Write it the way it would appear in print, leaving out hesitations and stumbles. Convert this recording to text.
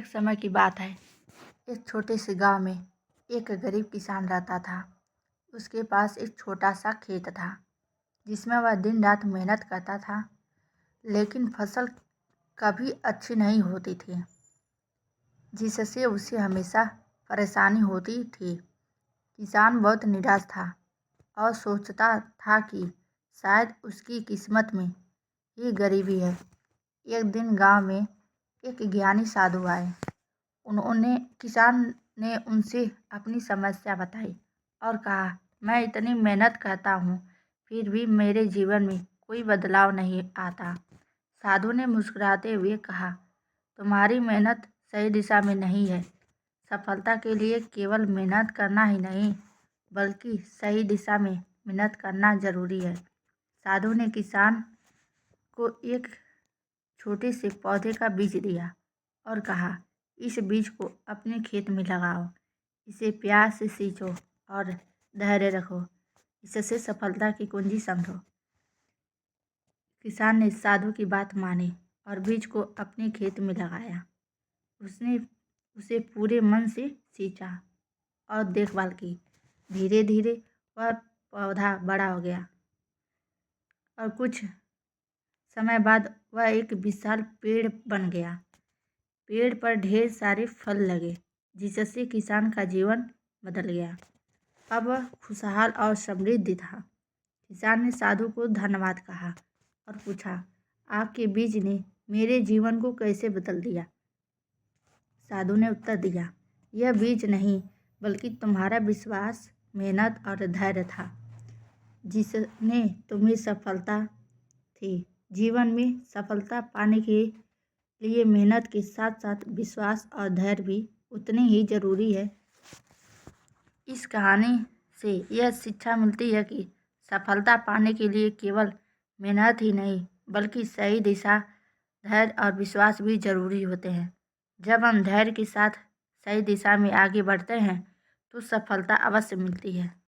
एक समय की बात है। एक छोटे से गांव में एक गरीब किसान रहता था। उसके पास एक छोटा सा खेत था जिसमें वह दिन रात मेहनत करता था, लेकिन फसल कभी अच्छी नहीं होती थी, जिससे उसे हमेशा परेशानी होती थी। किसान बहुत निराश था और सोचता था कि शायद उसकी किस्मत में ही गरीबी है। एक दिन गांव में एक ज्ञानी साधु आए। किसान ने उनसे अपनी समस्या बताई और कहा, मैं इतनी मेहनत करता हूँ, फिर भी मेरे जीवन में कोई बदलाव नहीं आता। साधु ने मुस्कुराते हुए कहा, तुम्हारी मेहनत सही दिशा में नहीं है। सफलता के लिए केवल मेहनत करना ही नहीं, बल्कि सही दिशा में मेहनत करना जरूरी है। साधु ने किसान को एक छोटे से पौधे का बीज दिया और कहा, इस बीज को अपने खेत में लगाओ, इसे प्यार से सींचो और धैर्य रखो, इससे सफलता की कुंजी समझो। किसान ने साधु की बात मानी और बीज को अपने खेत में लगाया। उसने उसे पूरे मन से सींचा और देखभाल की। धीरे धीरे वह पौधा बड़ा हो गया और कुछ समय बाद वह एक विशाल पेड़ बन गया। पेड़ पर ढेर सारे फल लगे, जिससे किसान का जीवन बदल गया। अब वह खुशहाल और समृद्ध था। किसान ने साधु को धन्यवाद कहा और पूछा, आपके बीज ने मेरे जीवन को कैसे बदल दिया? साधु ने उत्तर दिया, यह बीज नहीं, बल्कि तुम्हारा विश्वास, मेहनत और धैर्य था, जिसने तुम्हें सफलता थी। जीवन में सफलता पाने के लिए मेहनत के साथ साथ विश्वास और धैर्य भी उतने ही जरूरी है। इस कहानी से यह शिक्षा मिलती है कि सफलता पाने के लिए केवल मेहनत ही नहीं, बल्कि सही दिशा, धैर्य और विश्वास भी जरूरी होते हैं। जब हम धैर्य के साथ सही दिशा में आगे बढ़ते हैं तो सफलता अवश्य मिलती है।